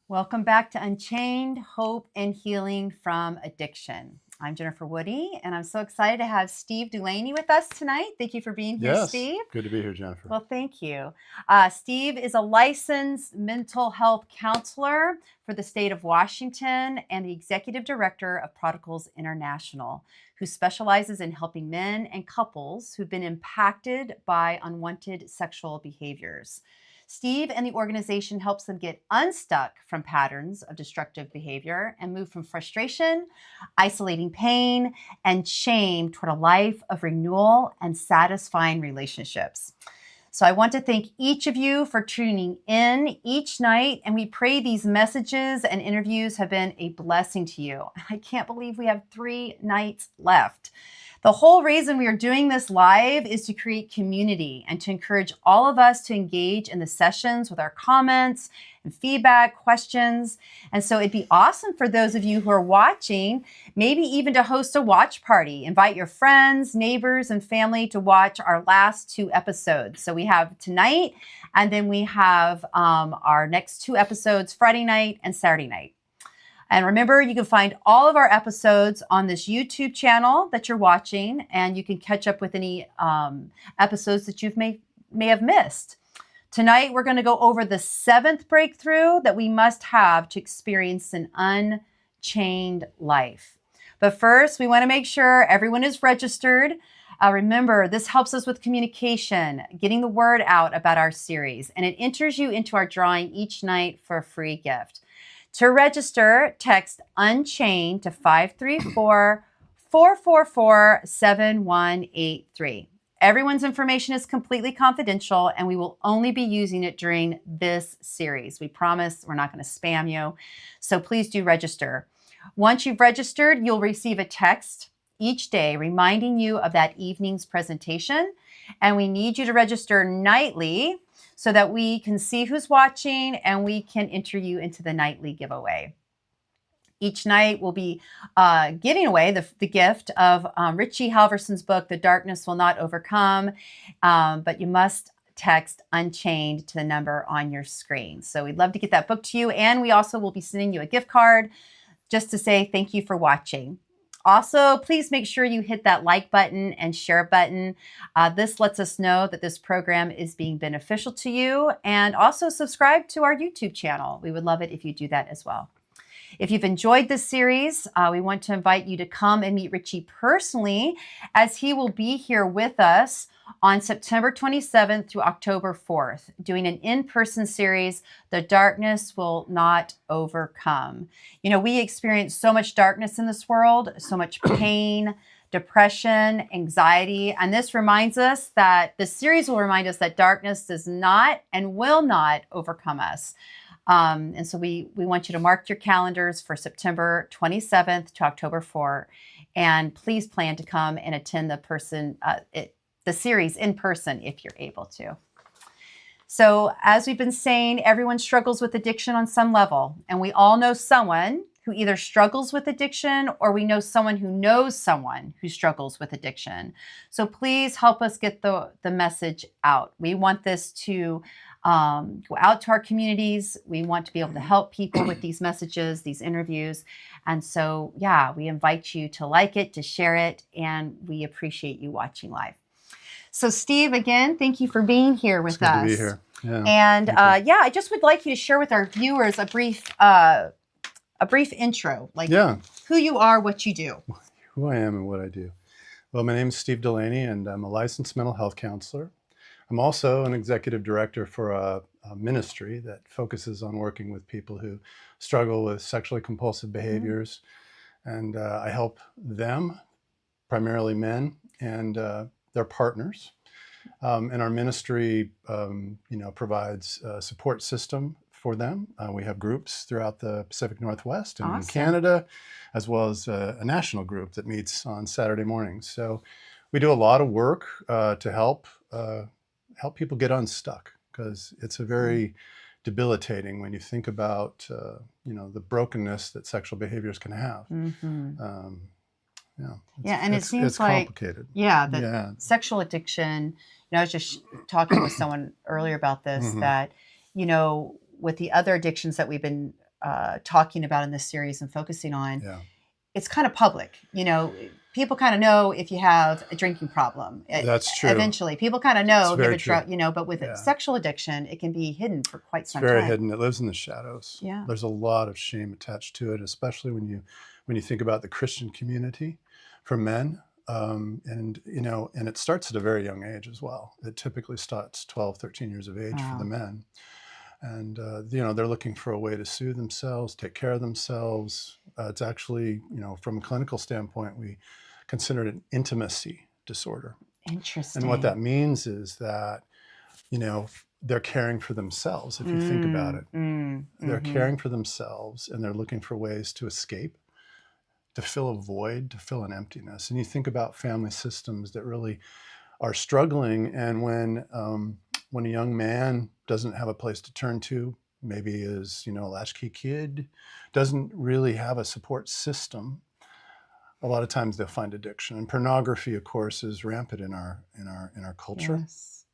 Welcome back to Unchained, Hope and Healing from Addiction. I'm Jennifer Woody, and I'm so excited to have Steve Delaney with us tonight. Thank you for being here, Yes, Steve. good to be here, Jennifer. Well, thank you. Steve is a licensed mental health counselor for the state of Washington and the executive director of Prodigals International, who specializes in helping men and couples who've been impacted by unwanted sexual behaviors. Steve and the organization helps them get unstuck from patterns of destructive behavior and move from frustration, isolating pain, and shame toward a life of renewal and satisfying relationships. So I want to thank each of you for tuning in each night, and we pray these messages and interviews have been a blessing to you. I can't believe we have 3 nights left. The whole reason we are doing this live is to create community and to encourage all of us to engage in the sessions with our comments and feedback, questions. And so it'd be awesome for those of you who are watching, maybe even to host a watch party. Invite your friends, neighbors, and family to watch our last 2 episodes. So we have tonight, and then we have our next 2 episodes, Friday night and Saturday night. And remember, you can find all of our episodes on this YouTube channel that you're watching, and you can catch up with any episodes that you may have missed. Tonight, we're going to go over the 7th breakthrough that we must have to experience an unchained life. But first, we want to make sure everyone is registered. Remember, this helps us with communication, getting the word out about our series, and it enters you into our drawing each night for a free gift. To register, text Unchained to 534-444-7183. Everyone's information is completely confidential, and we will only be using it during this series. We promise we're not going to spam you, so please do register. Once you've registered, you'll receive a text each day reminding you of that evening's presentation, and we need you to register nightly so that we can see who's watching and we can enter you into the nightly giveaway. Each night we'll be giving away the gift of Richie Halversen's book, The Darkness Will Not Overcome, but you must text Unchained to the number on your screen. So we'd love to get that book to you, and we also will be sending you a gift card just to say thank you for watching. Also, please make sure you hit that like button and share button. This lets us know that this program is being beneficial to you, and also subscribe to our YouTube channel. We would love it if you do that as well. If you've enjoyed this series, we want to invite you to come and meet Richie personally, as he will be here with us on September 27th through October 4th, doing an in-person series, The Darkness Will Not Overcome. You know, we experience so much darkness in this world, so much pain, depression, anxiety, and this series will remind us that darkness does not and will not overcome us. And so we want you to mark your calendars for September 27th to October 4th, and please plan to come and attend the series in person if you're able to. So as we've been saying, everyone struggles with addiction on some level, and we all know someone who either struggles with addiction, or we know someone who knows someone who struggles with addiction. So please help us get the message out. We want this to go out to our communities. We want to be able to help people with these messages, these interviews. And so, yeah, we invite you to like it, to share it, and we appreciate you watching live. So Steve, again, thank you for being here with us. Good to be here. Yeah, and I just would like you to share with our viewers a brief intro, who you are, what you do. Who I am and what I do. Well, my name is Steve Delaney, and I'm a licensed mental health counselor. I'm also an executive director for a ministry that focuses on working with people who struggle with sexually compulsive behaviors. And I help them, primarily men, and their partners. And our ministry, provides a support system for them. We have groups throughout the Pacific Northwest and in Canada, as well as a national group that meets on Saturday mornings. So we do a lot of work to help people get unstuck, because it's a very debilitating when you think about the brokenness that sexual behaviors can have. And it seems it's complicated. Sexual addiction. I was just talking with someone earlier about this, that with the other addictions that we've been talking about in this series and focusing on, Yeah. it's kind of public. People kind of know if you have a drinking problem. That's true. Eventually, people kind of know if you have a true. drug, but with sexual addiction, it can be hidden for quite some time. It's very hidden. It lives in the shadows. Yeah. There's a lot of shame attached to it, especially when you think about the Christian community for men. And it starts at a very young age as well. It typically starts 12, 13 years of age for the men. And, they're looking for a way to soothe themselves, take care of themselves. It's actually, from a clinical standpoint, we consider it an intimacy disorder. Interesting. And what that means is that, they're caring for themselves, if you think about it. They're caring for themselves, and they're looking for ways to escape, to fill a void, to fill an emptiness. And you think about family systems that really are struggling, and when a young man doesn't have a place to turn to, maybe is a latchkey kid, doesn't really have a support system, a lot of times they'll find addiction. And pornography, of course, is rampant in our culture. Yes.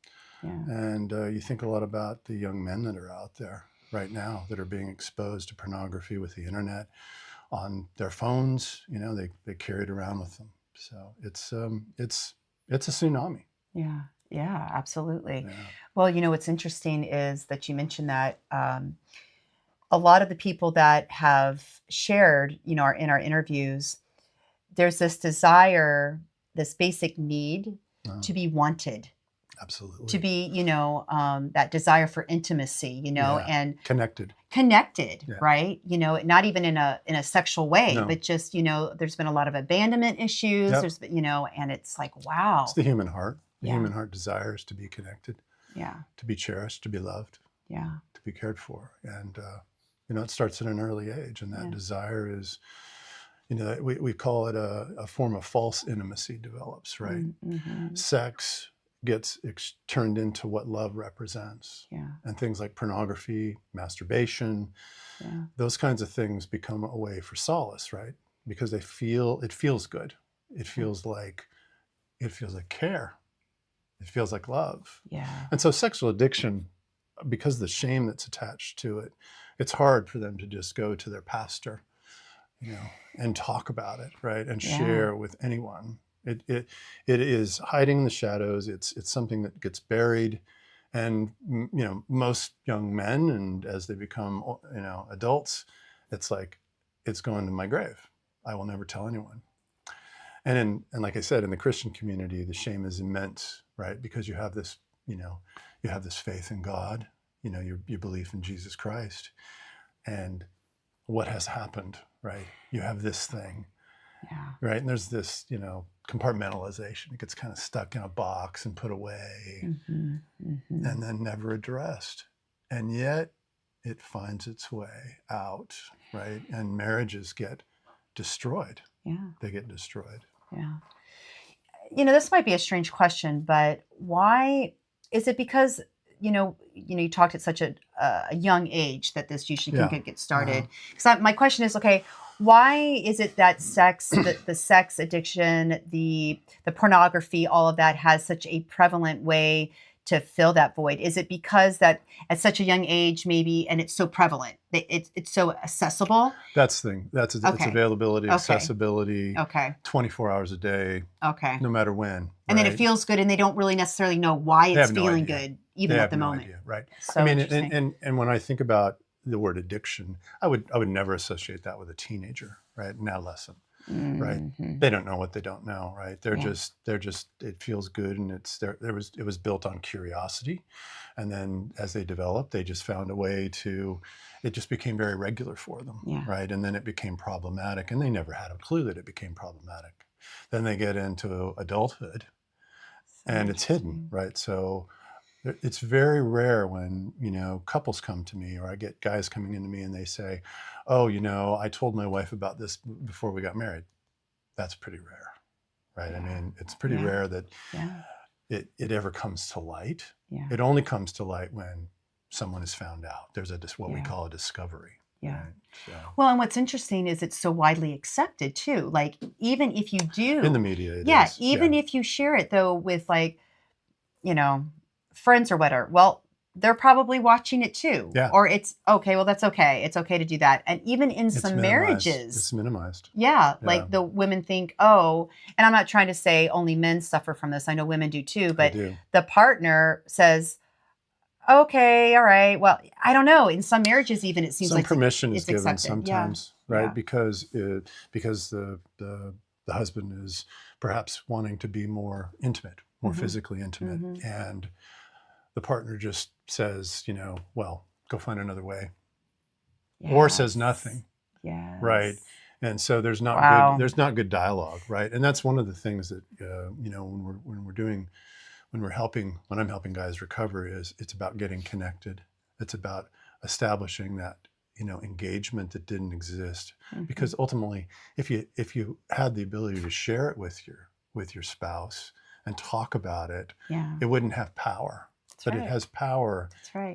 Yeah. And you think a lot about the young men that are out there right now that are being exposed to pornography with the internet on their phones. They carry it around with them. So it's a tsunami. Yeah. Yeah, absolutely. Yeah. Well, what's interesting is that you mentioned that a lot of the people that have shared, in our interviews, there's this desire, this basic need to be wanted. Absolutely. To be, that desire for intimacy, and connected, right? Not even in a sexual way, No. but just, there's been a lot of abandonment issues. Yep. There's been, and it's like, wow. It's the human heart. The Yeah. human heart desires to be connected, Yeah. to be cherished, to be loved, Yeah. to be cared for. And, it starts at an early age. And that desire is, we call it a form of false intimacy develops, right? Mm-hmm. Sex gets turned into what love represents. Yeah. And things like pornography, masturbation, those kinds of things become a way for solace, right? Because it feels good. It feels like care. It feels like love. Yeah. And so sexual addiction, because of the shame that's attached to it, it's hard for them to just go to their pastor, and talk about it, right? And share with anyone. It is hiding in the shadows. It's something that gets buried. And, most young men, and as they become, adults, it's like, it's going to my grave. I will never tell anyone. And like I said, in the Christian community, the shame is immense, right? Because you have this, you have this faith in God, your belief in Jesus Christ. And what has happened, right? You have this thing, right? And there's this, compartmentalization. It gets kind of stuck in a box and put away and then never addressed. And yet it finds its way out, right? And marriages get destroyed. Yeah. They get destroyed. Yeah. This might be a strange question, but why is it because, you talked at such a young age that this usually can get started? Because my question is, okay, why is it that the sex addiction, the pornography, all of that has such a prevalent way to fill that void? Is it because that at such a young age, maybe, and it's so prevalent, it's so accessible? That's the thing. It's availability, accessibility, 24 hours a day, no matter when. And then it feels good, and they don't really necessarily know why it's feeling good, even at the moment. Idea, right. So and when I think about the word addiction, I would never associate that with a teenager, right? An adolescent. Right. They don't know what they don't know, right? They're just, it feels good. And it was built on curiosity. And then as they developed, they just found a way it just became very regular for them. Right. And then it became problematic, and they never had a clue that it became problematic. Then they get into adulthood and it's hidden, right? So it's very rare when, couples come to me, or I get guys coming into me and they say, oh, I told my wife about this before we got married. That's pretty rare, right? I mean, it's pretty rare that it ever comes to light. It only comes to light when someone is found out. There's what we call a discovery. Yeah. Right? So, well, and what's interesting is it's so widely accepted too. Like, even if you do in the media, even if you share it though with, like, friends or whatever, well, they're probably watching it too. Yeah. Or it's okay. Well, that's okay. It's okay to do that. And even in some marriages, it's minimized. Yeah, like the women think, oh, and I'm not trying to say only men suffer from this. I know women do too, but the partner says, okay, all right. Well, I don't know. In some marriages, even it seems some like permission is given accepted. sometimes, right? Yeah. Because the husband is perhaps wanting to be more intimate, more physically intimate, and the partner just says, well, go find another way, or says nothing. Yes. Right. And so there's not good dialogue, right? And that's one of the things that when I'm helping guys recover, is it's about getting connected. It's about establishing that engagement that didn't exist, because ultimately, if you had the ability to share it with your spouse and talk about it, it wouldn't have power. But it has power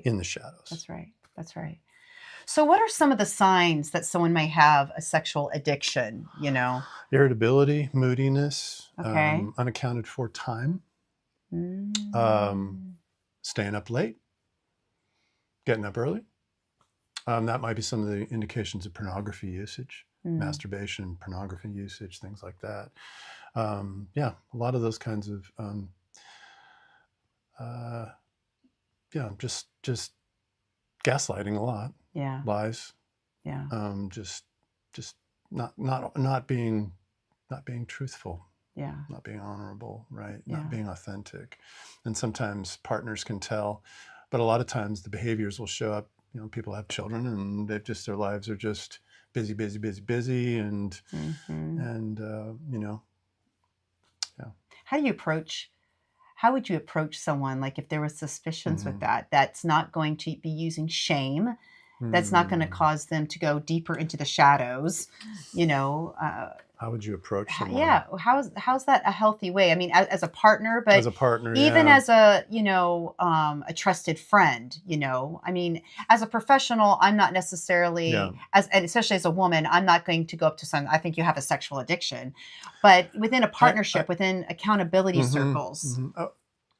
in the shadows. That's right. That's right. So what are some of the signs that someone may have a sexual addiction, Irritability, moodiness, unaccounted for time, staying up late, getting up early. That might be some of the indications of pornography usage, masturbation, pornography usage, things like that. A lot of those kinds of, just gaslighting a lot. Yeah. Lies. Yeah. Just not being truthful. Yeah. Not being honorable, right? Yeah. Not being authentic. And sometimes partners can tell, but a lot of times the behaviors will show up. People have children and their lives are just busy, and yeah. How would you approach someone, like if there were suspicions with that's not going to be using shame, that's not going to cause them to go deeper into the shadows, How would you approach someone? Yeah. How's that a healthy way? I mean, as a partner, but even as a trusted friend, I mean, as a professional, I'm not necessarily and especially as a woman, I'm not going to go up to someone, I think you have a sexual addiction, but within a partnership, within accountability circles.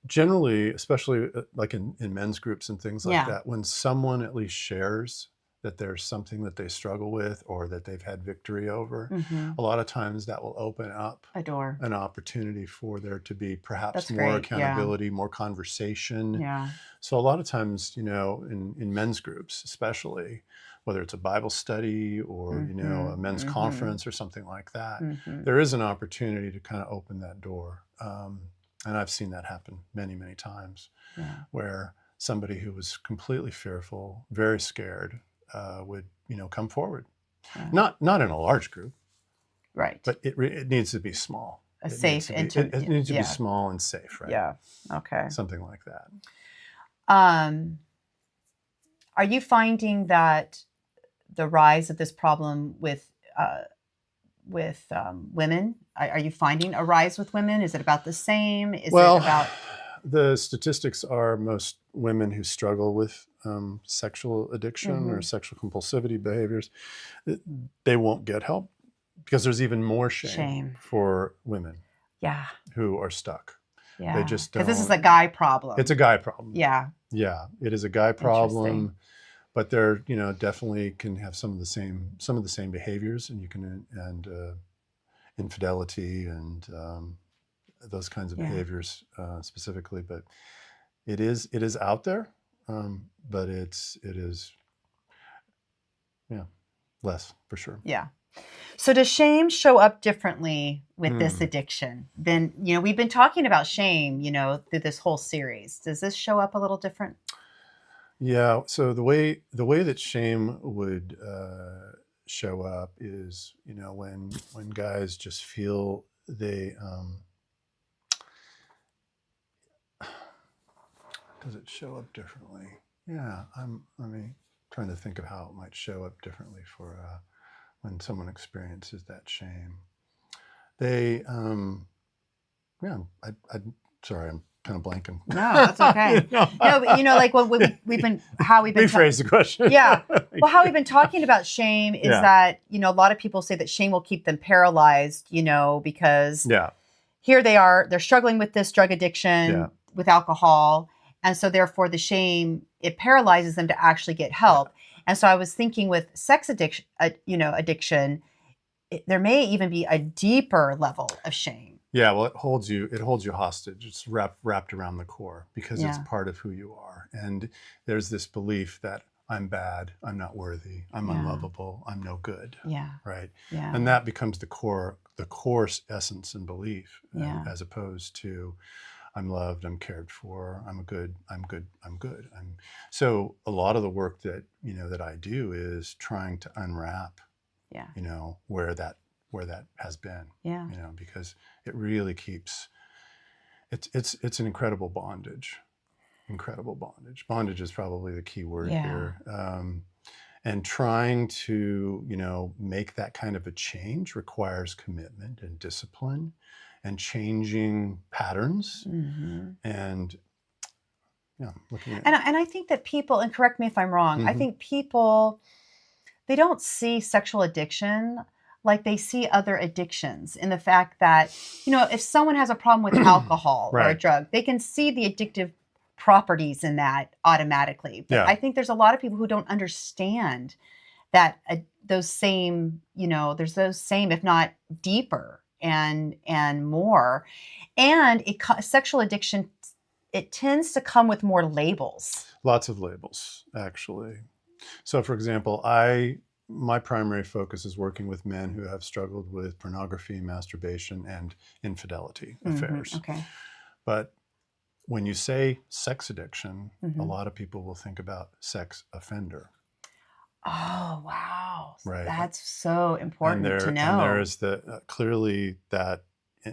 Generally, especially like in men's groups and things like that, when someone at least shares that there's something that they struggle with or that they've had victory over, a lot of times that will open up an opportunity for there to be perhaps more accountability, more conversation. Yeah. So a lot of times, in men's groups, especially, whether it's a Bible study or, a men's conference or something like that, there is an opportunity to kind of open that door. And I've seen that happen many, many times, where somebody who was completely fearful, very scared, would come forward. Not in a large group, right? But it needs to be small. It needs to be small and safe, right? Yeah. Okay. Something like that. Are you finding that the rise of this problem with women? Are you finding a rise with women? Is it about the same? The statistics are most women who struggle with sexual addiction or sexual compulsivity behaviors, they won't get help because there's even more shame. For women who are stuck. Yeah. They just don't. Because this is a guy problem. It's a guy problem. Yeah. Yeah, it is a guy problem. But they're, definitely can have some of the same behaviors, and infidelity and those kinds of behaviors specifically. But it is out there, but it is less for sure. Yeah. So does shame show up differently with this addiction? Then we've been talking about shame, through this whole series. Does this show up a little different? Yeah. So the way that shame would show up is, when guys just feel they does it show up differently? Yeah. I'm trying to think of how it might show up differently for when someone experiences that shame. They sorry, I'm kind of blanking. No, that's okay. No, but like when we've been rephrase the question. Yeah. Well, how we've been talking about shame is that, a lot of people say that shame will keep them paralyzed, because here they are, they're struggling with this drug addiction, with alcohol, And so therefore the shame, it paralyzes them to actually get help. And so I was thinking with sex addiction, addiction, there may even be a deeper level of shame. Yeah, well, it holds you hostage. It's wrapped around the core because it's Yeah. part of who you are. And there's this belief that I'm bad, I'm not worthy, I'm Yeah. unlovable, I'm no good. Yeah. Right. Yeah. And that becomes the core essence and belief, Yeah. as opposed to I'm loved, I'm cared for, I'm good. So a lot of the work that, that I do is trying to unwrap, Yeah. where that has been, Yeah. because it really keeps, it's an incredible bondage. Bondage is probably the key word Yeah. here. And trying to, make that kind of a change requires commitment and discipline and changing patterns. Mm-hmm. And looking at. And I think that people, and correct me if I'm wrong, I Mhm. think people, they don't see sexual addiction like they see other addictions, in the fact that, if someone has a problem with alcohol or a Right. drug, they can see the addictive properties in that automatically. But Yeah. I think there's a lot of people who don't understand that those same, there's those same, if not deeper and more. And sexual addiction, it tends to come with more labels. Lots of labels, actually. So, for example, my primary focus is working with men who have struggled with pornography, masturbation, and infidelity affairs. Okay. But when you say sex addiction, Mhm. a lot of people will think about sex offender. Oh, wow. Right. That's so important to know. And there is clearly that,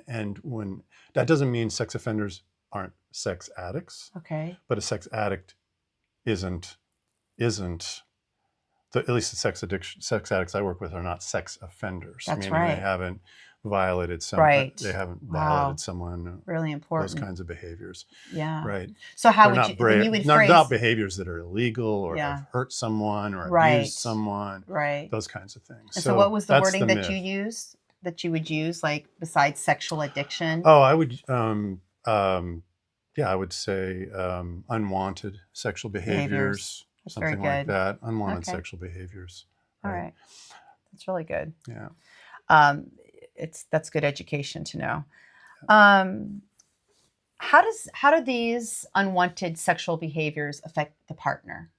and when that doesn't mean sex offenders aren't sex addicts, Okay. but a sex addict isn't at least the sex addicts I work with are not sex offenders. That's meaning right. They haven't violated Right. They haven't Wow. violated someone. Really important. Those kinds of behaviors. Yeah. Right. So how They're would not you, when you would not, phrase, not behaviors that are illegal or Yeah. have hurt someone or Right. abused someone. right? Those kinds of things. And so what was the that's wording that myth. you used, that you would use, like besides sexual addiction? Oh, I would, I would say unwanted sexual behaviors. That's very Something like good. that. Unwanted Okay. sexual behaviors. All right. That's really good. Yeah. That's good education to know. How do these unwanted sexual behaviors affect the partner?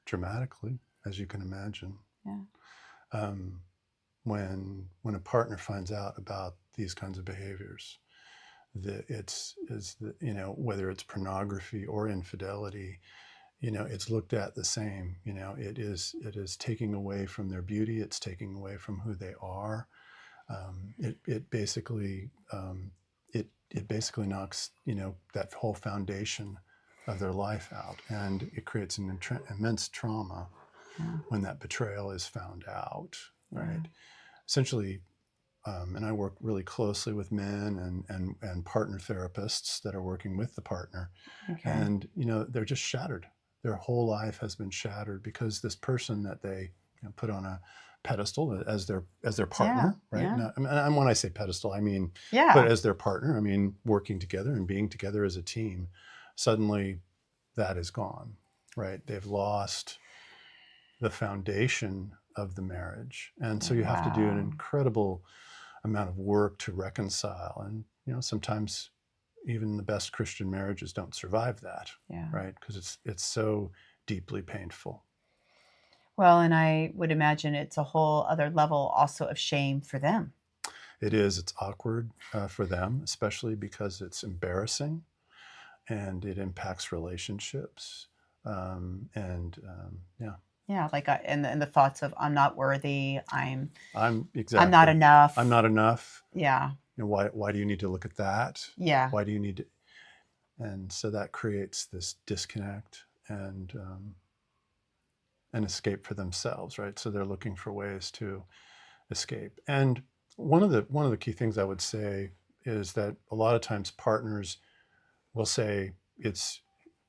Dramatically, as you can imagine. Yeah. When a partner finds out about these kinds of behaviors, whether it's pornography or infidelity, it's looked at the same. It is taking away from their beauty. It's taking away from who they are. It basically knocks that whole foundation of their life out, and it creates an immense trauma when that betrayal is found out. Right. Essentially, and I work really closely with men and partner therapists that are working with the partner, and they're just shattered. Their whole life has been shattered because this person that they put on a pedestal as their partner, right? Yeah. And when I say pedestal, I mean, Yeah. but as their partner, I mean working together and being together as a team. Suddenly, that is gone, right? They've lost the foundation of the marriage, and so you have to do an incredible amount of work to reconcile. And sometimes even the best Christian marriages don't survive that, right? Because it's so deeply painful. Well, and I would imagine it's a whole other level also of shame for them. It is. It's awkward for them, especially because it's embarrassing, and it impacts relationships. Yeah, like and the thoughts of I'm not worthy. I'm exactly. I'm not enough. I'm not enough. Yeah. Why do you need to look at that? Yeah. Why do you need to? And so that creates this disconnect and an escape for themselves, right? So they're looking for ways to escape. And one of the key things I would say is that a lot of times partners will say it's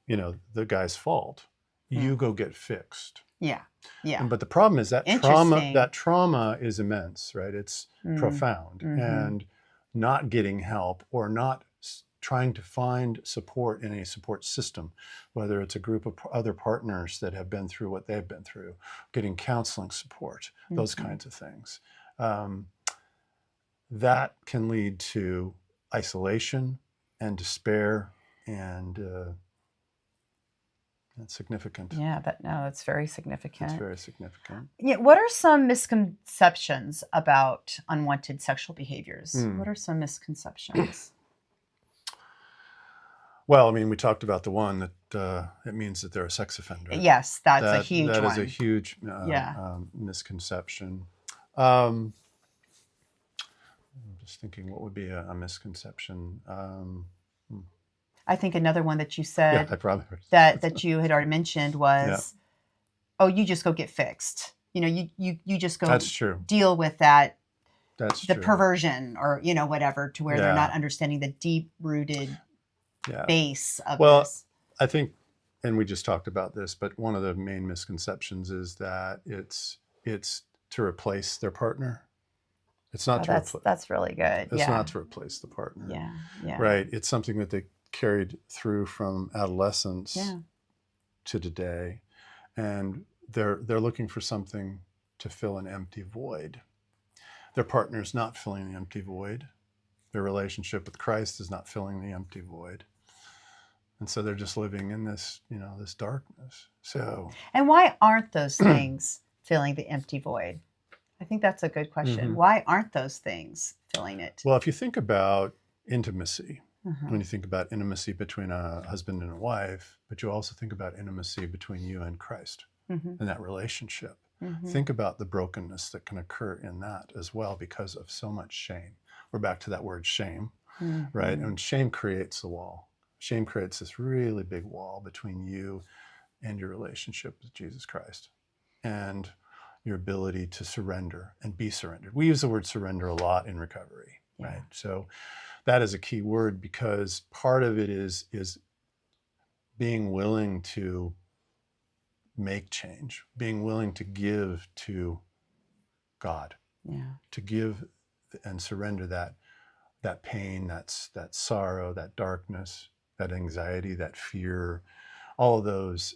the guy's fault. You go get fixed. Yeah. Yeah. But the problem is that trauma is immense, right? It's profound. And not getting help or not trying to find support in a support system, whether it's a group of other partners that have been through what they've been through, getting counseling support, those kinds of things. That can lead to isolation and despair, and that's significant. Yeah, that's very significant. It's very significant. Yeah, what are some misconceptions about unwanted sexual behaviors? What are some misconceptions? Well, I mean, we talked about the one that it means that they're a sex offender. Yes, that's a huge one. That is a huge misconception. I'm just thinking, what would be a misconception? I think another one that you said that you had already mentioned was, oh, you just go get fixed. You know, you just go That's true. deal with that. That's the true. Perversion or, whatever, to where they're not understanding the deep-rooted base of this. I think, and we just talked about this, but one of the main misconceptions is that it's to replace their partner. It's not to replace. That's really good. It's not to replace the partner. Yeah. Right. It's something that they carried through from adolescence to today, and they're looking for something to fill an empty void. Their partner's not filling the empty void. Their relationship with Christ is not filling the empty void. And so they're just living in this, this darkness. So, and why aren't those things filling the empty void? I think that's a good question. Why aren't those things filling it? Well, if you think about intimacy, when you think about intimacy between a husband and a wife, but you also think about intimacy between you and Christ and that relationship. Think about the brokenness that can occur in that as well because of so much shame. We're back to that word shame, right? And shame creates the wall. Shame creates this really big wall between you and your relationship with Jesus Christ and your ability to surrender and be surrendered. We use the word surrender a lot in recovery, right? So that is a key word because part of it is being willing to make change, being willing to give to God, to give and surrender that pain, that sorrow, that darkness, that anxiety, that fear, all of those,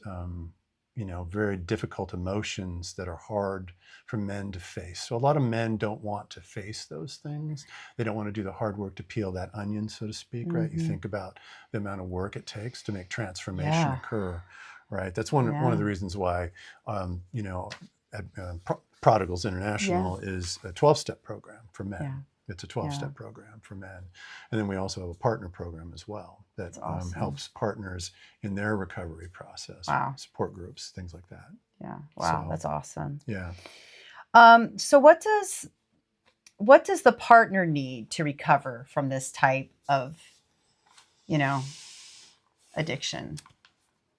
very difficult emotions that are hard for men to face. So a lot of men don't want to face those things. They don't want to do the hard work to peel that onion, so to speak, right? You think about the amount of work it takes to make transformation occur, right? That's one of the reasons why, Prodigals International is a 12-step program for men. It's a 12-step program for men. And then we also have a partner program as well that helps partners in their recovery process, support groups, things like that. Yeah. Wow. So, that's awesome. Yeah. So what does the partner need to recover from this type of, addiction?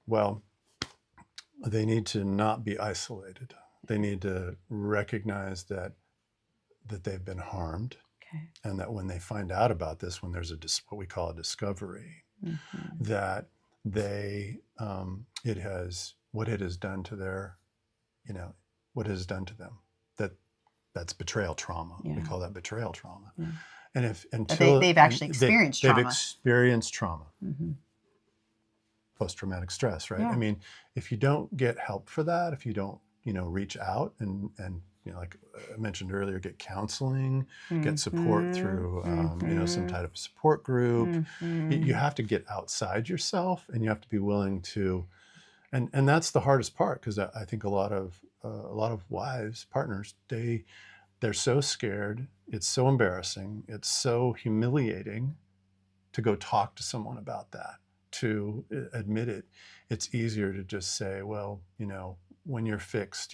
Well, they need to not be isolated. They need to recognize that they've been harmed. And that when they find out about this, when there's what we call a discovery, that what it has done to their, what it has done to them, that's betrayal trauma. We call that betrayal trauma. And until they've actually experienced trauma. They've experienced trauma. Post-traumatic stress, right? I mean, if you don't get help for that, if you don't, reach out and like I mentioned earlier, get counseling, get support through, some type of support group. You have to get outside yourself, and you have to be willing to, and that's the hardest part because I think a lot of wives, partners, they're so scared. It's so embarrassing. It's so humiliating to go talk to someone about that, to admit it. It's easier to just say, well, when you're fixed,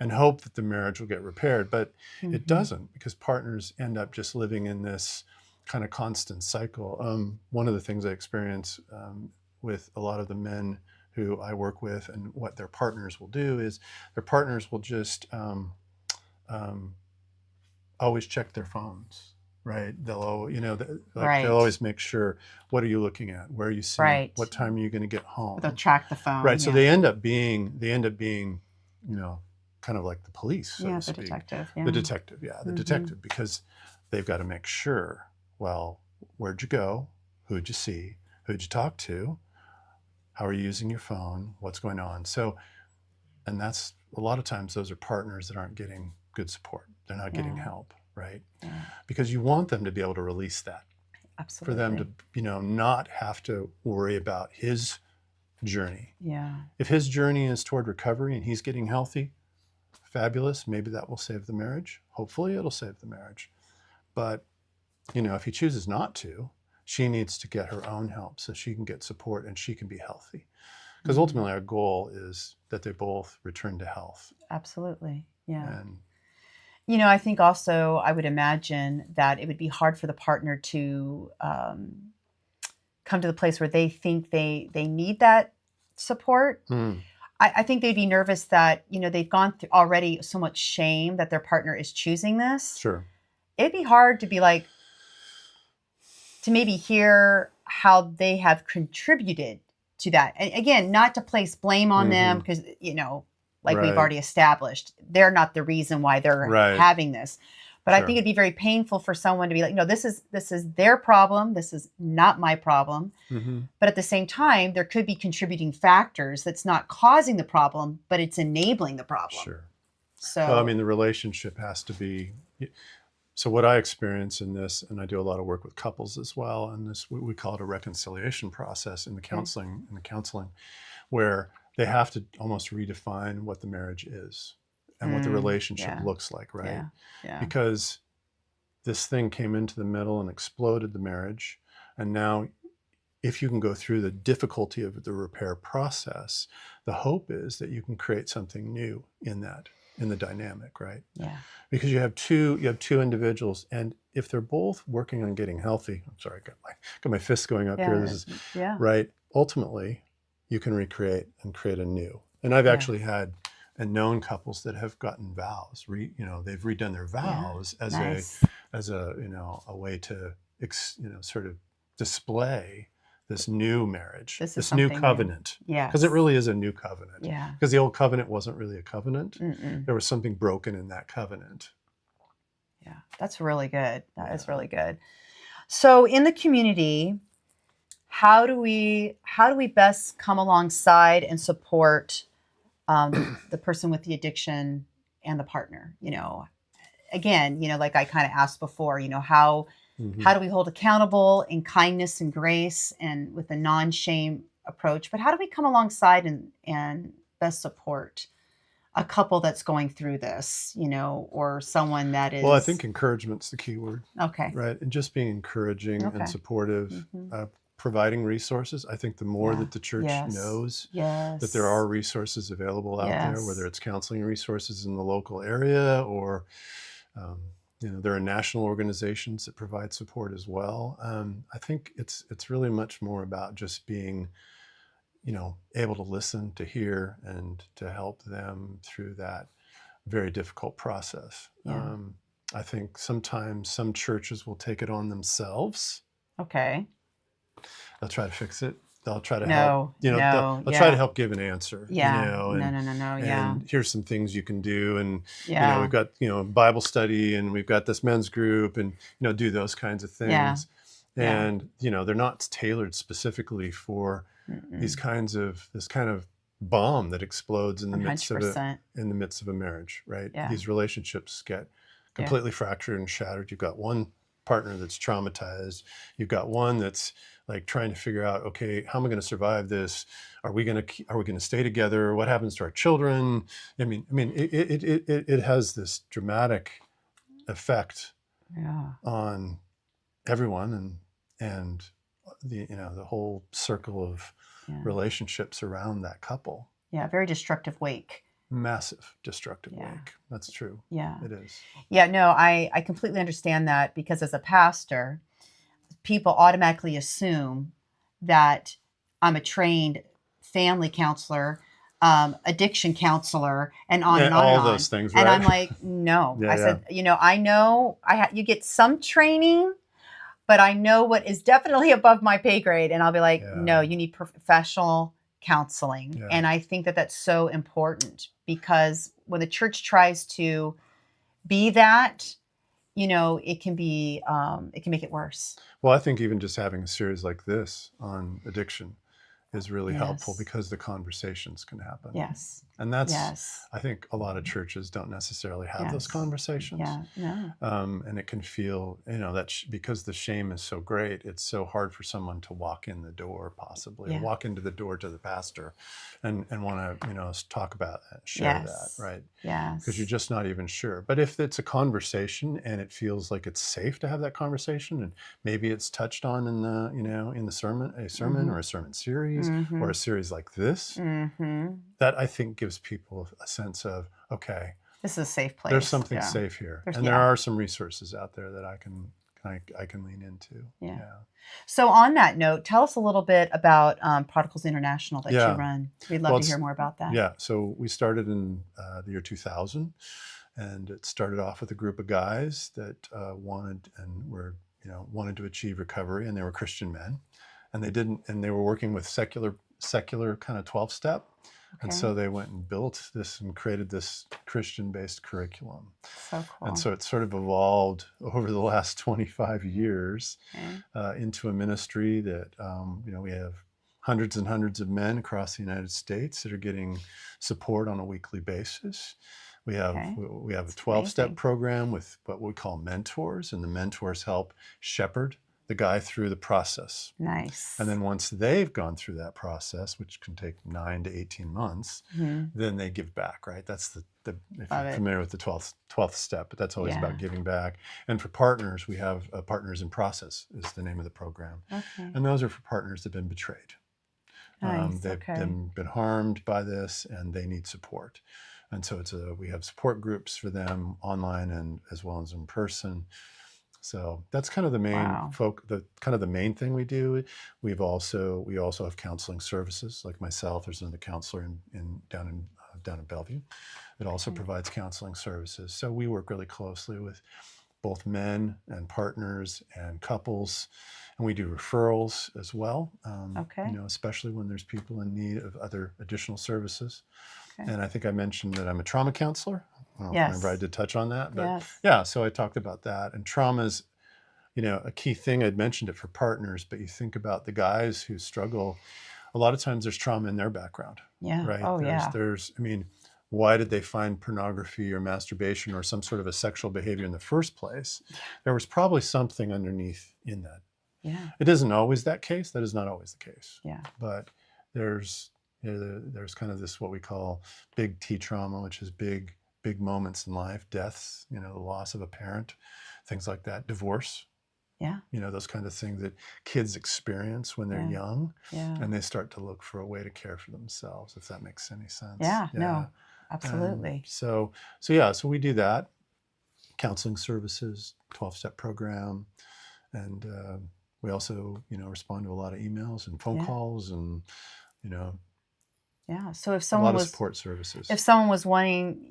and hope that the marriage will get repaired. But it doesn't, because partners end up just living in this kind of constant cycle. One of the things I experience with a lot of the men who I work with and what their partners will do is their partners will just always check their phones. Right. They'll, they'll always make sure, what are you looking at? Where are you seeing? Right. What time are you going to get home? They'll track the phone. Right. So they end up being, kind of like the police, so to speak. Detective. The detective. Yeah. The detective, because they've got to make sure, well, where'd you go? Who'd you see? Who'd you talk to? How are you using your phone? What's going on? So, and that's a lot of times those are partners that aren't getting good support. They're not getting help, right? Yeah. Because you want them to be able to release that. Absolutely. For them to, not have to worry about his journey. Yeah. If his journey is toward recovery and he's getting healthy, fabulous. Maybe that will save the marriage. Hopefully it'll save the marriage. But, if he chooses not to, she needs to get her own help so she can get support and she can be healthy. Because ultimately our goal is that they both return to health. Absolutely. Yeah. And I think also I would imagine that it would be hard for the partner to come to the place where they think they need that support. I think they'd be nervous that, they've gone through already so much shame that their partner is choosing this. Sure. It'd be hard to be like, to maybe hear how they have contributed to that. And again, not to place blame on them because, like we've already established, they're not the reason why they're having this. But I think it'd be very painful for someone to be like, no, this is their problem. This is not my problem. But at the same time, there could be contributing factors that's not causing the problem, but it's enabling the problem. Sure. So, well, the relationship has to be. So what I experience in this, and I do a lot of work with couples as well, and this we call it a reconciliation process in the counseling, where they have to almost redefine what the marriage is and what the relationship looks like, right? Yeah. Because this thing came into the middle and exploded the marriage, and now if you can go through the difficulty of the repair process, the hope is that you can create something new in the dynamic, right? Yeah. Because you have two individuals, and if they're both working on getting healthy, I'm sorry, I got my fists going up here. This is right. Ultimately, you can recreate and create a new. And I've actually had and known couples that have gotten vows. They've redone their vows as a way to sort of display this new marriage, this new covenant. Yeah. Because it really is a new covenant. Yeah. Because the old covenant wasn't really a covenant. There was something broken in that covenant. Yeah, that's really good. That is really good. So in the community, how do we best come alongside and support the person with the addiction and the partner? Again, like I kind of asked before, how do we hold accountable in kindness and grace and with a non-shame approach? But how do we come alongside and best support a couple that's going through this, or someone that is... Well, I think encouragement's the key word. Okay. Right. And just being encouraging and supportive, providing resources. I think the more that the church knows that there are resources available out there, whether it's counseling resources in the local area or, there are national organizations that provide support as well. I think it's really much more about just being, able to listen, to hear, and to help them through that very difficult process. Yeah. I think sometimes some churches will take it on themselves. Okay. They'll try to fix it. They'll try to help. They'll try to help give an answer. Yeah. No. Yeah. And here's some things you can do. And we've got Bible study, and we've got this men's group, and do those kinds of things. Yeah. And they're not tailored specifically for this kind of bomb that explodes in the midst of a marriage, right? Yeah. These relationships get completely fractured and shattered. You've got one partner that's traumatized. You've got one that's like trying to figure out, okay, how am I going to survive this? Are we going to stay together? What happens to our children? It has this dramatic effect on everyone and the whole circle of relationships around that couple. Yeah, very destructive wake. Massive destructive wake. That's true. Yeah. It is. Yeah, no, I completely understand that, because as a pastor, people automatically assume that I'm a trained family counselor, addiction counselor, and on and on all and on. Those things, right? And I'm like, no. I said, I know you get some training, but I know what is definitely above my pay grade. And I'll be like, no, you need professional counseling. Yeah. And I think that that's so important, because when the church tries to be that, it can be, it can make it worse. Well, I think even just having a series like this on addiction is really helpful Yes. because the conversations can happen. Yes. And that's, Yes. I think a lot of churches don't necessarily have those Yes. conversations. Yeah. No. And it can feel, that because the shame is so great, it's so hard for someone to walk in the door, possibly, or walk into the door to the pastor and want to, talk about that, share that, right? Yes. Because you're just not even sure. But if it's a conversation and it feels like it's safe to have that conversation, and maybe it's touched on in the, in the sermon, or a sermon series, or a series like this, that I think gives people a sense of, okay, this is a safe place. There's something safe here. And there are some resources out there that I can lean into. Yeah. So on that note, tell us a little bit about Prodigals International that you run. We'd love to hear more about that. Yeah. So we started in the year 2000, and it started off with a group of guys that wanted to achieve recovery, and they were Christian men, and they were working with secular kind of 12-step. And so they went and built this and created this Christian-based curriculum. So cool. And so it sort of evolved over the last 25 years into a ministry that, we have hundreds and hundreds of men across the United States that are getting support on a weekly basis. We have a 12-step program with what we call mentors, and the mentors help shepherd the guy through the process. Nice. And then once they've gone through that process, which can take 9 to 18 months, then they give back, right? That's if you're familiar with the 12th step, but that's always about giving back. And for partners, we have Partners in Process is the name of the program. Okay. And those are for partners that have been betrayed. Nice. They've been harmed by this, and they need support. And so we have support groups for them online and as well as in person. So that's kind of the main the main thing we do. We also have counseling services. Like myself, there's another counselor down in Bellevue that also provides counseling services. So we work really closely with both men and partners and couples, and we do referrals as well. Especially when there's people in need of other additional services. Okay. And I think I mentioned that I'm a trauma counselor. I don't remember I did touch on that, but so I talked about that. And trauma is, a key thing. I'd mentioned it for partners, but you think about the guys who struggle, a lot of times there's trauma in their background. Yeah. Right. Oh, why did they find pornography or masturbation or some sort of a sexual behavior in the first place? There was probably something underneath in that. Yeah. It isn't always that case. That is not always the case. Yeah. But there's kind of this, what we call big T trauma, which is big moments in life, deaths, the loss of a parent, things like that, divorce. Yeah. Those kind of things that kids experience when they're young, and they start to look for a way to care for themselves, if that makes any sense. Yeah. No, absolutely. So we do that, counseling services, 12-step program, and we also, respond to a lot of emails and phone calls and, Yeah. So if someone was support services, if someone was wanting,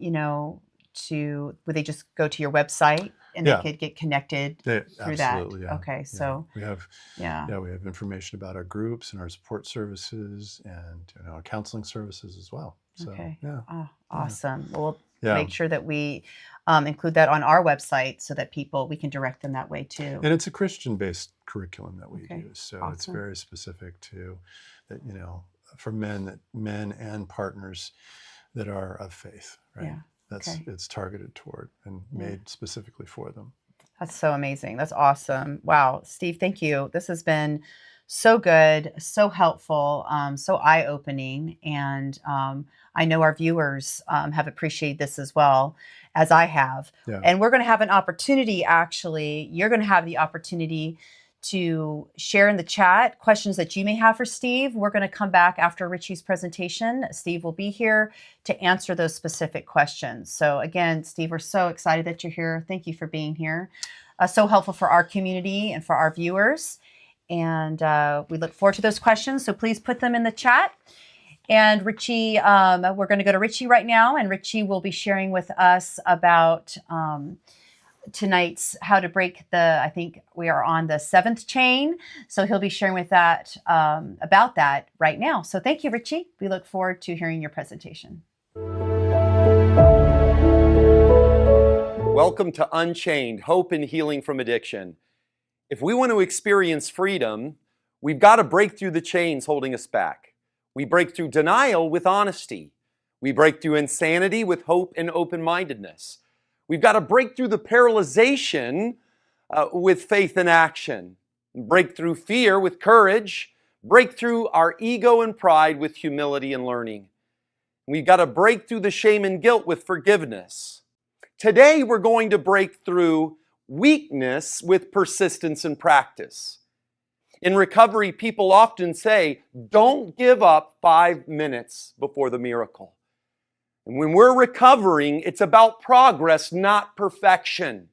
would they just go to your website and they could get connected through that? Yeah. Okay. So we have, we have information about our groups and our support services and our counseling services as well. So, yeah. Oh, awesome. Yeah. Well, we'll make sure that we include that on our website so that we can direct them that way too. And it's a Christian-based curriculum that we use. So it's very specific to that, for men and partners that are of faith, right? Yeah. It's targeted toward and made specifically for them. That's so amazing. That's awesome. Wow. Steve, thank you. This has been so good, so helpful, so eye-opening. And I know our viewers have appreciated this as well as I have. Yeah. And we're going to have an opportunity, actually. You're going to have the opportunity to share in the chat questions that you may have for Steve. We're going to come back after Richie's presentation. Steve will be here to answer those specific questions. So again, Steve, we're so excited that you're here. Thank you for being here. So helpful for our community and for our viewers. And we look forward to those questions. So please put them in the chat. And Richie, we're going to go to Richie right now. And Richie will be sharing with us about tonight's how to break I think we are on the 7th chain. So he'll be sharing with that about that right now. So thank you, Richie. We look forward to hearing your presentation. Welcome to Unchained, Hope and Healing from Addiction. If we want to experience freedom, we've got to break through the chains holding us back. We break through denial with honesty. We break through insanity with hope and open-mindedness. We've got to break through the paralyzation with faith and action. Break through fear with courage. Break through our ego and pride with humility and learning. We've got to break through the shame and guilt with forgiveness. Today, we're going to break through weakness with persistence and practice. In recovery, people often say, don't give up 5 minutes before the miracle. And when we're recovering, it's about progress, not perfection.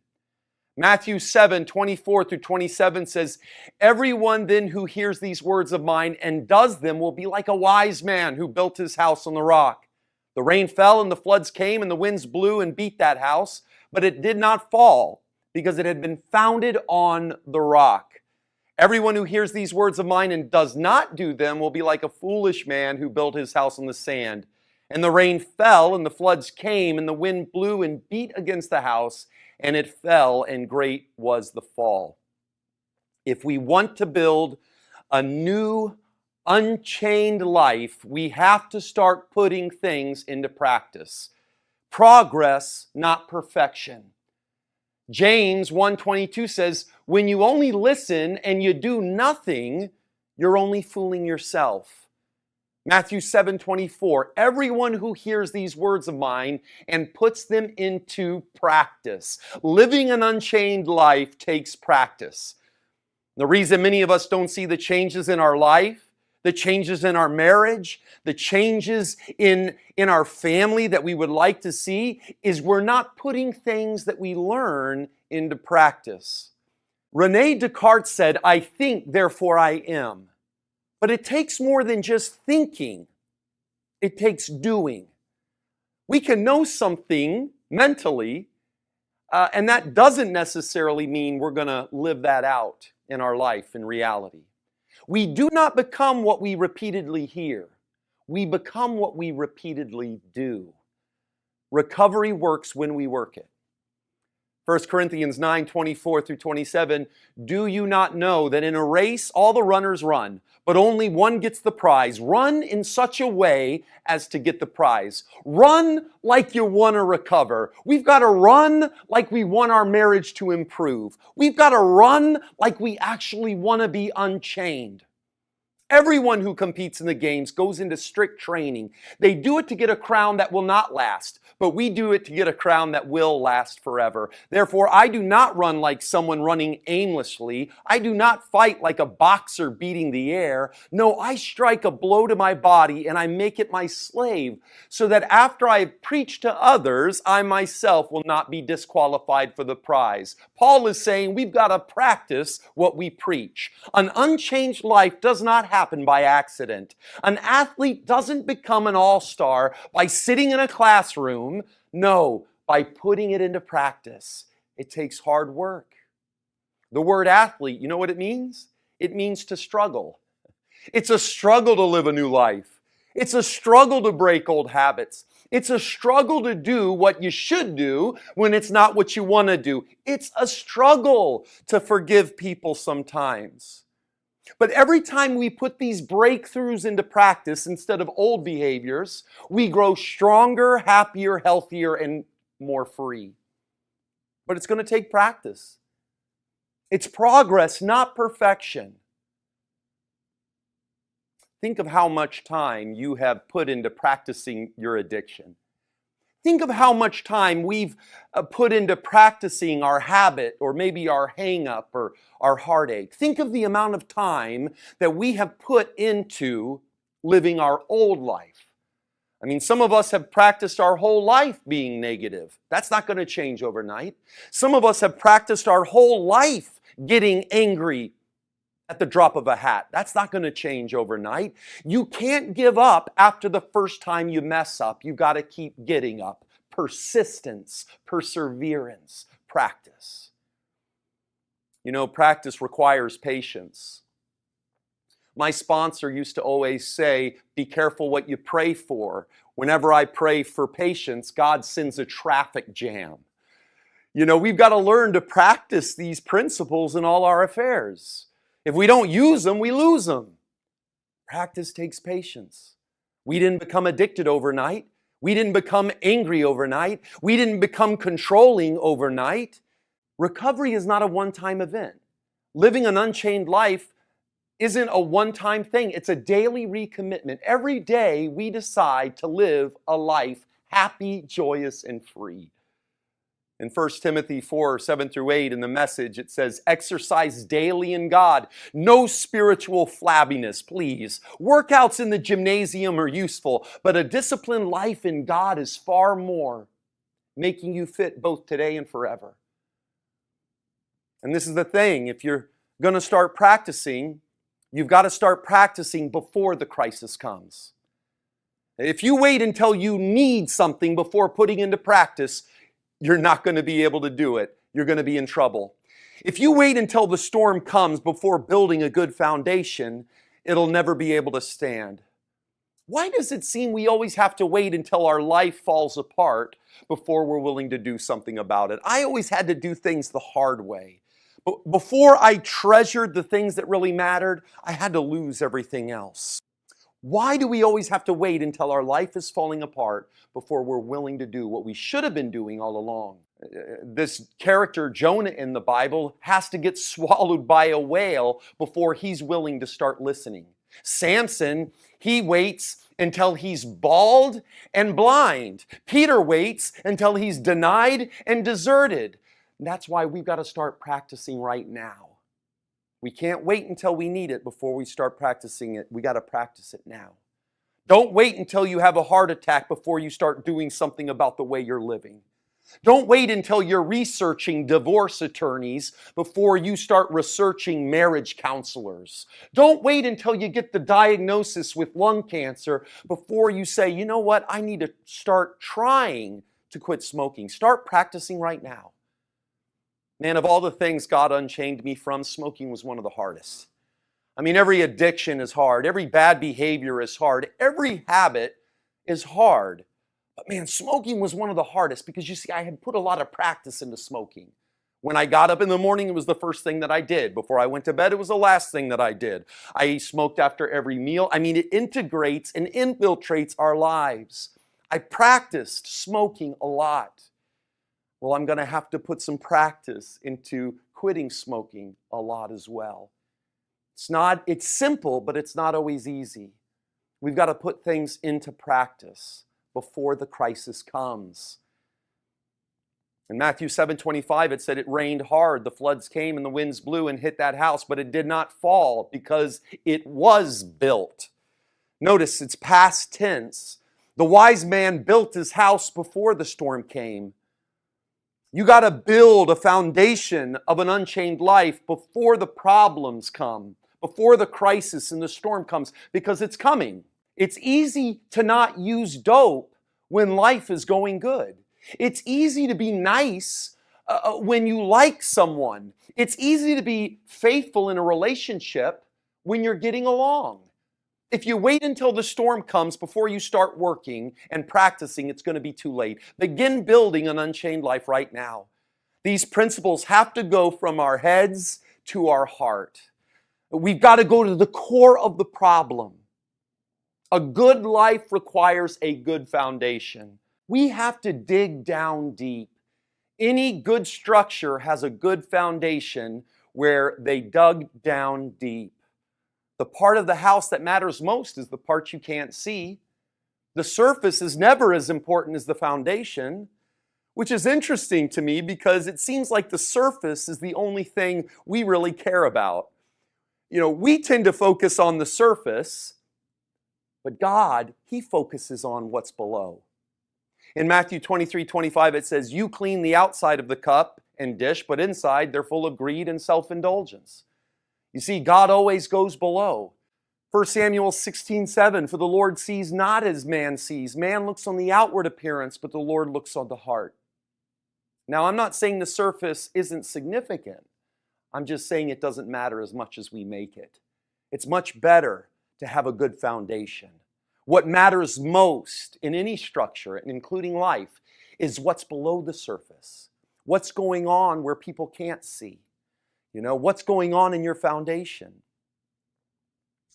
Matthew 7:24-27 says, everyone then who hears these words of mine and does them will be like a wise man who built his house on the rock. The rain fell and the floods came and the winds blew and beat that house, but it did not fall because it had been founded on the rock. Everyone who hears these words of mine and does not do them will be like a foolish man who built his house on the sand. And the rain fell and the floods came and the wind blew and beat against the house and it fell and great was the fall. If we want to build a new unchained life, we have to start putting things into practice. Progress, not perfection. James 1:22 says, when you only listen and you do nothing, you're only fooling yourself. Matthew 7:24, everyone who hears these words of mine and puts them into practice. Living an unchained life takes practice. The reason many of us don't see the changes in our life, the changes in our marriage, the changes in our family that we would like to see is we're not putting things that we learn into practice. Rene Descartes said, I think, therefore I am. But it takes more than just thinking. It takes doing. We can know something mentally, and that doesn't necessarily mean we're going to live that out in our life in reality. We do not become what we repeatedly hear. We become what we repeatedly do. Recovery works when we work it. 1 Corinthians 9:24-27, do you not know that in a race all the runners run, but only one gets the prize? Run in such a way as to get the prize. Run like you want to recover. We've got to run like we want our marriage to improve. We've got to run like we actually want to be unchained. Everyone who competes in the games goes into strict training. They do it to get a crown that will not last, but we do it to get a crown that will last forever. Therefore, I do not run like someone running aimlessly. I do not fight like a boxer beating the air. No, I strike a blow to my body and I make it my slave, so that after I have preached to others, I myself will not be disqualified for the prize. Paul is saying we've got to practice what we preach. An unchanged life does not happen by accident. An athlete doesn't become an all-star by sitting in a classroom. No, by putting it into practice. It takes hard work. The word athlete, you know what it means? It means to struggle. It's a struggle to live a new life. It's a struggle to break old habits. It's a struggle to do what you should do when it's not what you want to do. It's a struggle to forgive people sometimes. But every time we put these breakthroughs into practice instead of old behaviors, we grow stronger, happier, healthier, and more free. But it's going to take practice. It's progress, not perfection. Think of how much time you have put into practicing your addiction. Think of how much time we've put into practicing our habit or maybe our hang-up or our heartache. Think of the amount of time that we have put into living our old life. I mean, some of us have practiced our whole life being negative. That's not going to change overnight. Some of us have practiced our whole life getting angry at the drop of a hat. That's not going to change overnight. You can't give up after the first time you mess up. You've got to keep getting up. Persistence, perseverance, practice. You know, practice requires patience. My sponsor used to always say, be careful what you pray for. Whenever I pray for patience, God sends a traffic jam. You know, we've got to learn to practice these principles in all our affairs. If we don't use them, we lose them. Practice takes patience. We didn't become addicted overnight. We didn't become angry overnight. We didn't become controlling overnight. Recovery is not a one-time event. Living an unchained life isn't a one-time thing. It's a daily recommitment. Every day we decide to live a life happy, joyous, and free. In 1 Timothy 4, 7 through 8, in the Message, it says, exercise daily in God. No spiritual flabbiness, please. Workouts in the gymnasium are useful, but a disciplined life in God is far more, making you fit both today and forever. And this is the thing, if you're going to start practicing, you've got to start practicing before the crisis comes. If you wait until you need something before putting into practice, you're not going to be able to do it. You're going to be in trouble. If you wait until the storm comes before building a good foundation, it'll never be able to stand. Why does it seem we always have to wait until our life falls apart before we're willing to do something about it? I always had to do things the hard way. But before I treasured the things that really mattered, I had to lose everything else. Why do we always have to wait until our life is falling apart before we're willing to do what we should have been doing all along? This character, Jonah in the Bible, has to get swallowed by a whale before he's willing to start listening. Samson, he waits until he's bald and blind. Peter waits until he's denied and deserted. And that's why we've got to start practicing right now. We can't wait until we need it before we start practicing it. We got to practice it now. Don't wait until you have a heart attack before you start doing something about the way you're living. Don't wait until you're researching divorce attorneys before you start researching marriage counselors. Don't wait until you get the diagnosis with lung cancer before you say, you know what, I need to start trying to quit smoking. Start practicing right now. Man, of all the things God unchained me from, smoking was one of the hardest. I mean, every addiction is hard. Every bad behavior is hard. Every habit is hard. But man, smoking was one of the hardest because you see, I had put a lot of practice into smoking. When I got up in the morning, it was the first thing that I did. Before I went to bed, it was the last thing that I did. I smoked after every meal. I mean, it integrates and infiltrates our lives. I practiced smoking a lot. Well, I'm going to have to put some practice into quitting smoking a lot as well. It's simple, but it's not always easy. We've got to put things into practice before the crisis comes. In Matthew 7:25, it said it rained hard, the floods came and the winds blew and hit that house, but it did not fall because it was built. Notice it's past tense. The wise man built his house before the storm came. You got to build a foundation of an unchained life before the problems come, before the crisis and the storm comes, because it's coming. It's easy to not use dope when life is going good. It's easy to be nice when you like someone. It's easy to be faithful in a relationship when you're getting along. If you wait until the storm comes before you start working and practicing, it's going to be too late. Begin building an unchained life right now. These principles have to go from our heads to our heart. We've got to go to the core of the problem. A good life requires a good foundation. We have to dig down deep. Any good structure has a good foundation where they dug down deep. The part of the house that matters most is the part you can't see. The surface is never as important as the foundation, which is interesting to me because it seems like the surface is the only thing we really care about. You know, we tend to focus on the surface, but God, He focuses on what's below. In Matthew 23:25, it says, you clean the outside of the cup and dish, but inside they're full of greed and self-indulgence. You see, God always goes below. 1 Samuel 16:7, for the Lord sees not as man sees. Man looks on the outward appearance, but the Lord looks on the heart. Now, I'm not saying the surface isn't significant. I'm just saying it doesn't matter as much as we make it. It's much better to have a good foundation. What matters most in any structure, including life, is what's below the surface. What's going on where people can't see? What's going on in your foundation?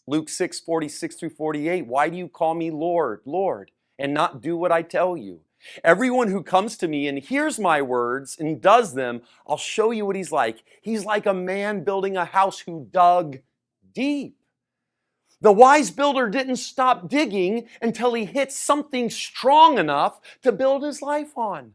Luke 6:46-48, why do you call me Lord, Lord, and not do what I tell you? Everyone who comes to me and hears my words and does them, I'll show you what he's like. He's like a man building a house who dug deep. The wise builder didn't stop digging until he hit something strong enough to build his life on.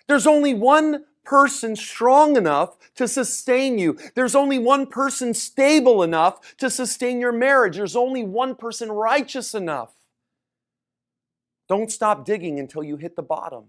There's only one person strong enough to sustain you. There's only one person stable enough to sustain your marriage. There's only one person righteous enough. Don't stop digging until you hit the bottom.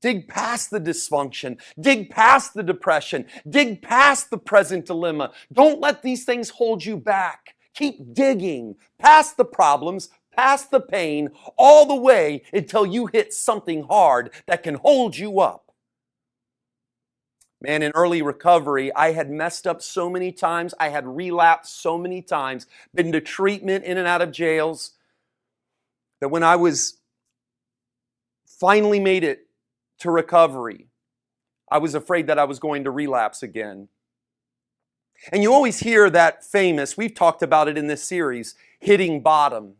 Dig past the dysfunction. Dig past the depression. Dig past the present dilemma. Don't let these things hold you back. Keep digging past the problems, past the pain, all the way until you hit something hard that can hold you up. Man, in early recovery, I had messed up so many times. I had relapsed so many times, been to treatment in and out of jails, that when I was finally made it to recovery, I was afraid that I was going to relapse again. And you always hear that famous, we've talked about it in this series, hitting bottom.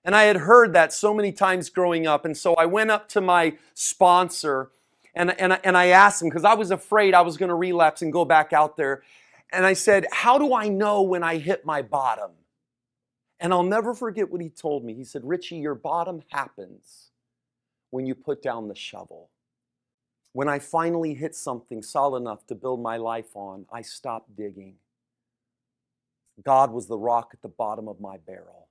And I had heard that so many times growing up. And so I went up to my sponsor and I asked him, because I was afraid I was going to relapse and go back out there. And I said, how do I know when I hit my bottom? And I'll never forget what he told me. He said, Richie, your bottom happens when you put down the shovel. When I finally hit something solid enough to build my life on, I stopped digging. God was the rock at the bottom of my barrel.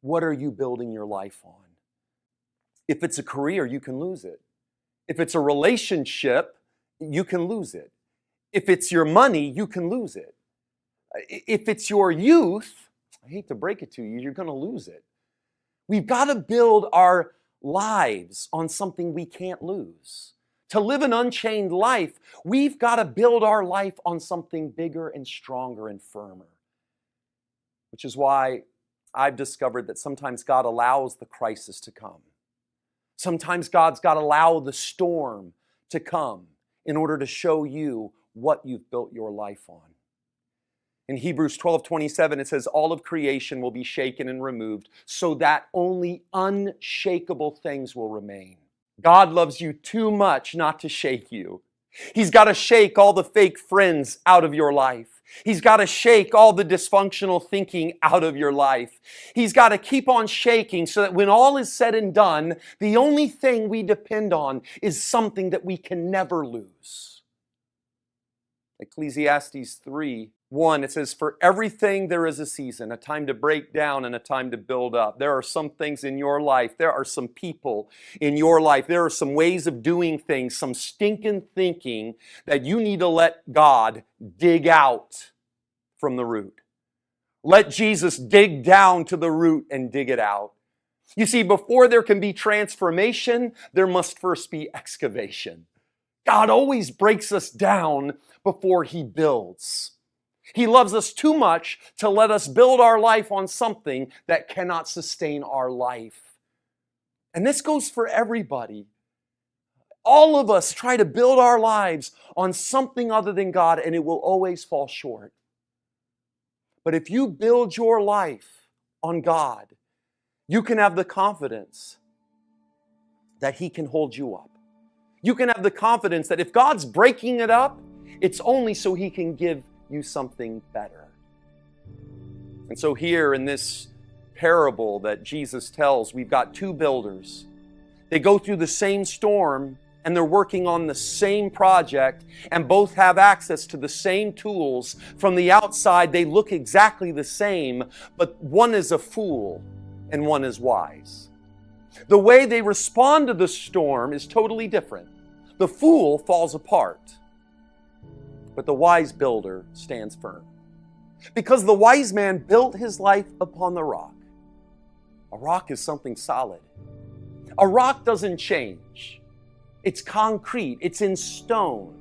What are you building your life on? If it's a career, you can lose it. If it's a relationship, you can lose it. If it's your money, you can lose it. If it's your youth, I hate to break it to you, you're going to lose it. We've got to build our lives on something we can't lose. To live an unchained life, we've got to build our life on something bigger and stronger and firmer. Which is why I've discovered that sometimes God allows the crisis to come. Sometimes God's got to allow the storm to come in order to show you what you've built your life on. In Hebrews 12:27, it says, all of creation will be shaken and removed so that only unshakable things will remain. God loves you too much not to shake you. He's got to shake all the fake friends out of your life. He's got to shake all the dysfunctional thinking out of your life. He's got to keep on shaking so that when all is said and done, the only thing we depend on is something that we can never lose. Ecclesiastes 3:1, it says, for everything there is a season, a time to break down and a time to build up. There are some things in your life. There are some people in your life. There are some ways of doing things, some stinking thinking that you need to let God dig out from the root. Let Jesus dig down to the root and dig it out. You see, before there can be transformation, there must first be excavation. God always breaks us down before He builds. He loves us too much to let us build our life on something that cannot sustain our life. And this goes for everybody. All of us try to build our lives on something other than God, and it will always fall short. But if you build your life on God, you can have the confidence that He can hold you up. You can have the confidence that if God's breaking it up, it's only so He can give you something better. And so here in this parable that Jesus tells, we've got two builders. They go through the same storm and they're working on the same project and both have access to the same tools. From the outside, they look exactly the same, but one is a fool and one is wise. The way they respond to the storm is totally different. The fool falls apart, but the wise builder stands firm. Because the wise man built his life upon the rock. A rock is something solid. A rock doesn't change. It's concrete. It's in stone.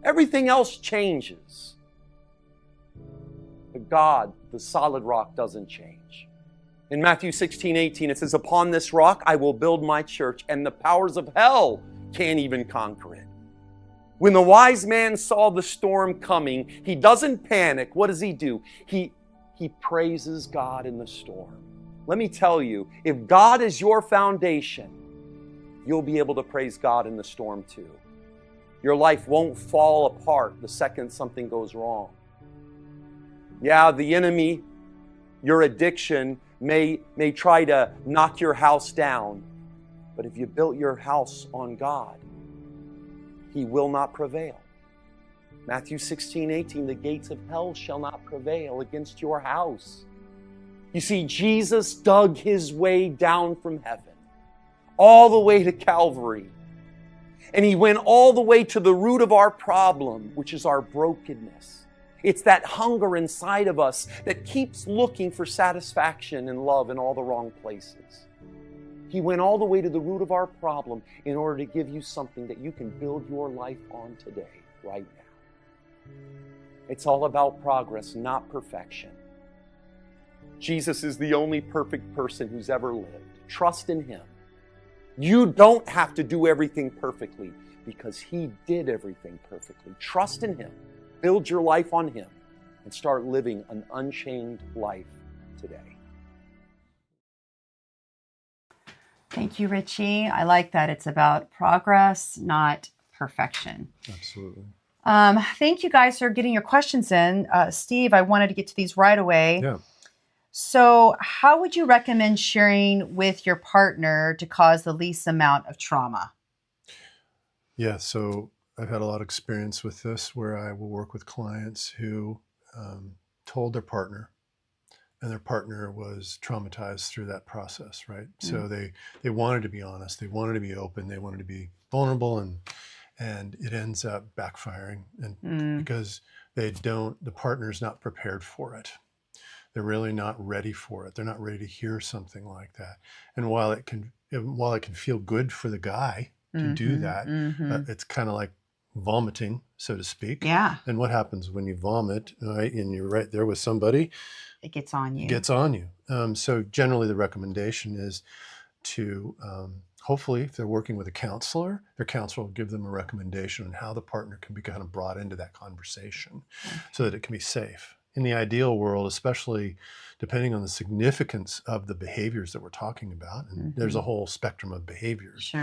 Everything else changes. But God, the solid rock, doesn't change. In Matthew 16:18, it says, upon this rock I will build my church, and the powers of hell can't even conquer it. When the wise man saw the storm coming, he doesn't panic. What does he do? He praises God in the storm. Let me tell you, if God is your foundation, you'll be able to praise God in the storm too. Your life won't fall apart the second something goes wrong. Yeah, the enemy, your addiction, may try to knock your house down, but if you built your house on God, He will not prevail. Matthew 16:18, the gates of hell shall not prevail against your house. You see, Jesus dug His way down from heaven, all the way to Calvary. And He went all the way to the root of our problem, which is our brokenness. It's that hunger inside of us that keeps looking for satisfaction and love in all the wrong places. He went all the way to the root of our problem in order to give you something that you can build your life on today, right now. It's all about progress, not perfection. Jesus is the only perfect person who's ever lived. Trust in Him. You don't have to do everything perfectly because He did everything perfectly. Trust in Him. Build your life on Him and start living an unchained life today. Thank you, Richie. I like that. It's about progress, not perfection. Absolutely. Thank you guys for getting your questions in. Steve, I wanted to get to these right away. Yeah. So how would you recommend sharing with your partner to cause the least amount of trauma? Yeah, so I've had a lot of experience with this where I will work with clients who told their partner, and their partner was traumatized through that process, right? So they wanted to be honest, they wanted to be open, they wanted to be vulnerable, and it ends up backfiring, and because the partner's not prepared for it. They're really not ready for it. They're not ready to hear something like that. And while it can feel good for the guy to do that, it's kind of like vomiting, so to speak. Yeah. And what happens when you vomit, right, and you're right there with somebody? It gets on you. It gets on you. So generally the recommendation is to hopefully, if they're working with a counselor, their counselor will give them a recommendation on how the partner can be kind of brought into that conversation so that it can be safe. In the ideal world, especially depending on the significance of the behaviors that we're talking about, and there's a whole spectrum of behaviors,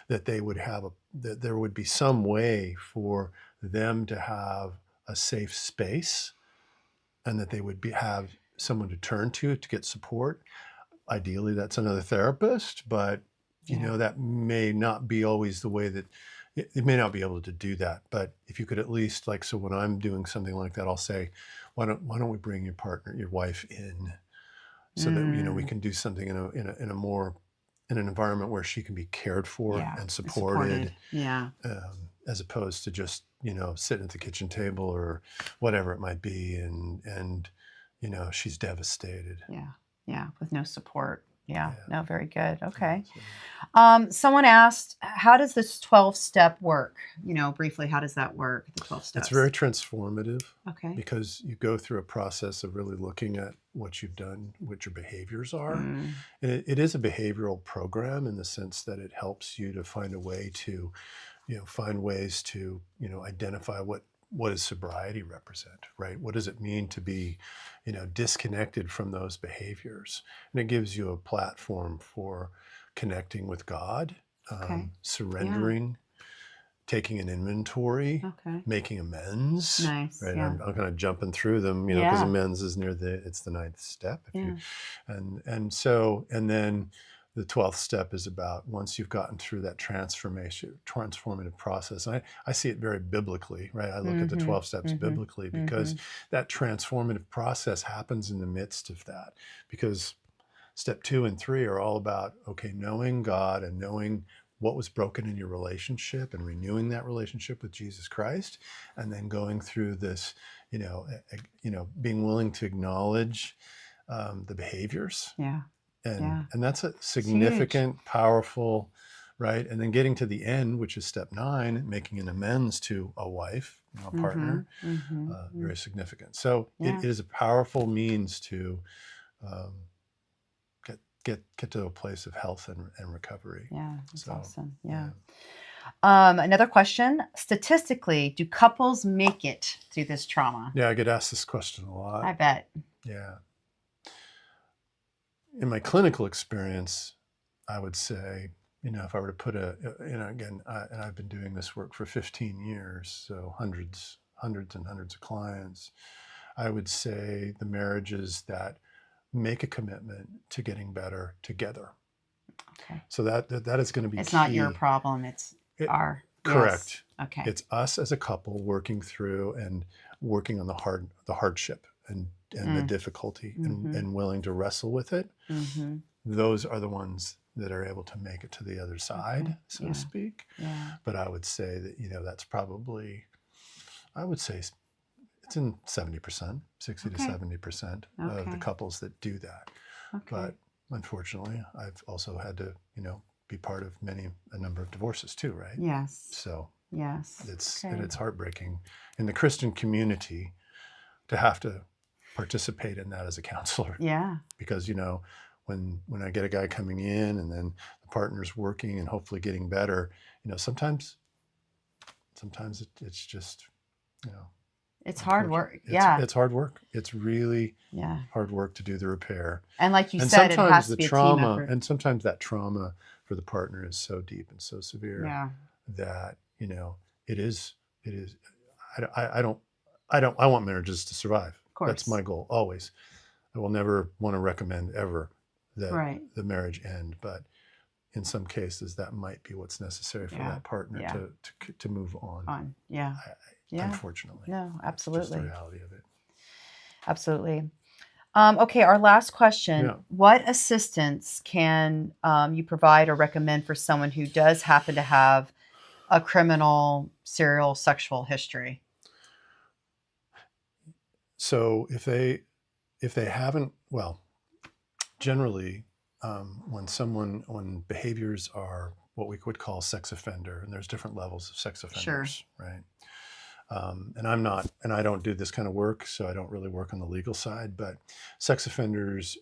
that they would have that there would be some way for them to have a safe space, and that they would have someone to turn to get support. Ideally, that's another therapist, but you know, that may not be always the way that it may not be able to do that. But if you could at least, like, so when I'm doing something like that, I'll say, why don't we bring your partner, your wife in, so that, you know, we can do something in an environment where she can be cared for and supported. As opposed to just, you know, sitting at the kitchen table or whatever it might be, and you know, she's devastated. With no support. No, very good. Okay. Someone asked, how does this 12-step work? You know, briefly, how does that work, the 12 steps? It's very transformative. Okay. Because you go through a process of really looking at what you've done, what your behaviors are. And it is a behavioral program in the sense that it helps you to find a way to, you know, find ways to, you know, identify what does sobriety represent, right? What does it mean to be, you know, disconnected from those behaviors? And it gives you a platform for connecting with God, surrendering, taking an inventory, making amends. Nice. Right. I'm kind of jumping through them, you know, because amends is it's the 9th step. And then the 12th step is about, once you've gotten through that transformative process. And I see it very biblically, right? I look at the 12 steps biblically, because that transformative process happens in the midst of that. Because step 2 and 3 are all about, knowing God and knowing what was broken in your relationship and renewing that relationship with Jesus Christ, and then going through this, being willing to acknowledge the behaviors. And that's a significant, powerful, right? And then getting to the end, which is step 9, making an amends to a wife, a partner, very significant. So it is a powerful means to get to a place of health and recovery. That's awesome. Another question. Statistically, do couples make it through this trauma? Yeah, I get asked this question a lot. I bet. Yeah. In my clinical experience, I would say, if I were to put again, and I've been doing this work for 15 years, so hundreds and hundreds of clients, I would say the marriages that make a commitment to getting better together. Okay. So that is going to be It's key. not your problem. It's our. Correct. Yes. Okay. It's us as a couple working through and working on the hardship and the difficulty and willing to wrestle with it. Mm-hmm. Those are the ones that are able to make it to the other side, so to speak. Yeah. But I would say that, that's probably, I would say it's in 70%, 60 to 70% of the couples that do that. Okay. But unfortunately, I've also had to, be part of a number of divorces too, right? Yes. So yes, it's heartbreaking in the Christian community to have to participate in that as a counselor. Yeah. Because, when I get a guy coming in and then the partner's working and hopefully getting better, sometimes it's just, it's hard work. It's hard work. It's really hard work to do the repair. And like you said, it has to be a team effort. And sometimes that trauma for the partner is so deep and so severe that, it is, I want marriages to survive. Of course. That's my goal always. I will never want to recommend ever that the marriage end, but in some cases that might be what's necessary for that partner to move on. Unfortunately. No, absolutely. It's just the reality of it. Absolutely. Okay, our last question. Yeah. What assistance can you provide or recommend for someone who does happen to have a criminal serial sexual history? So if they haven't, generally when behaviors are what we would call sex offender, and there's different levels of sex offenders, right? And I don't do this kind of work, so I don't really work on the legal side, but sex offenders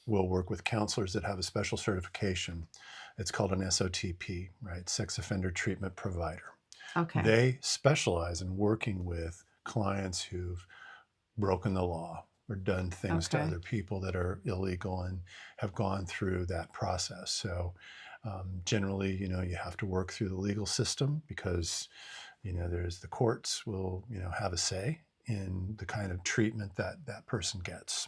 will work with counselors that have a special certification. It's called an SOTP, right? Sex Offender Treatment Provider. Okay. They specialize in working with clients who've broken the law or done things to other people that are illegal and have gone through that process. So generally, you have to work through the legal system because there's the courts will, have a say in the kind of treatment that person gets.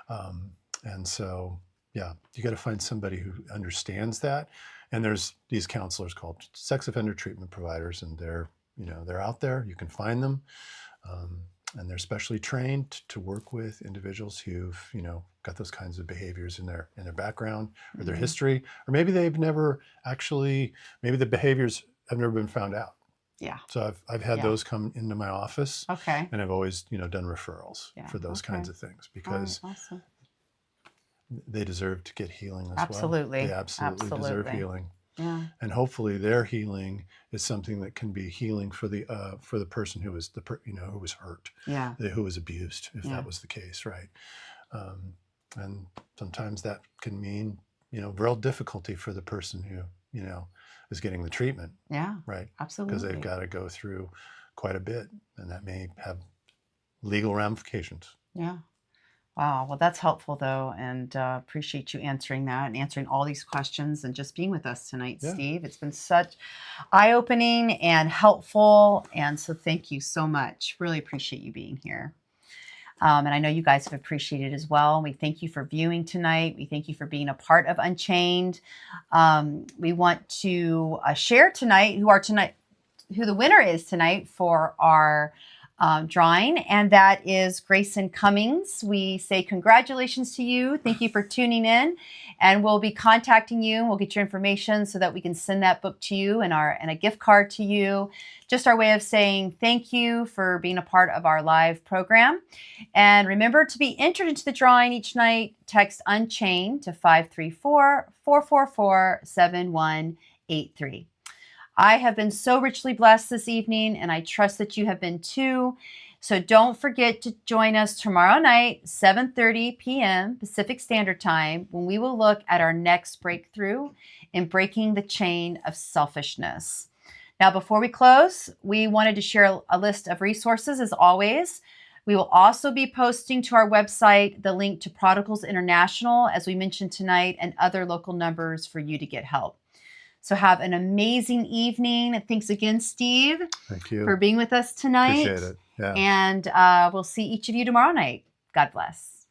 And so, you got to find somebody who understands that. And there's these counselors called sex offender treatment providers, and they're out there. You can find them. And they're specially trained to work with individuals who've, got those kinds of behaviors in their background or their history, or maybe they've never maybe the behaviors have never been found out. Yeah. So I've had those come into my office. Okay. And I've always, done referrals for those kinds of things because they deserve to get healing as well. They absolutely deserve healing. Yeah. And hopefully their healing is something that can be healing for the person who was who was hurt, who was abused, if that was the case, right? And sometimes that can mean real difficulty for the person who is getting the treatment. Yeah. Right. Absolutely. Because they've got to go through quite a bit, and that may have legal ramifications. Yeah. Wow. Well, that's helpful, though, and appreciate you answering that and answering all these questions and just being with us tonight, Steve. It's been such eye-opening and helpful, and so thank you so much. Really appreciate you being here. And I know you guys have appreciated it as well. We thank you for viewing tonight. We thank you for being a part of Unchained. We want to share tonight who the winner is tonight for our drawing, and that is Grayson Cummings. We say congratulations to you. Thank you for tuning in, and we'll be contacting you. We'll get your information so that we can send that book to you and a gift card to you. Just our way of saying thank you for being a part of our live program. And remember to be entered into the drawing each night. Text Unchained to 534-444-7183. I have been so richly blessed this evening, and I trust that you have been too. So don't forget to join us tomorrow night, 7:30 p.m. Pacific Standard Time, when we will look at our next breakthrough in breaking the chain of selfishness. Now, before we close, we wanted to share a list of resources as always. We will also be posting to our website the link to Prodigals International, as we mentioned tonight, and other local numbers for you to get help. So have an amazing evening. Thanks again, Steve. Thank you. For being with us tonight. Appreciate it. Yeah. And we'll see each of you tomorrow night. God bless.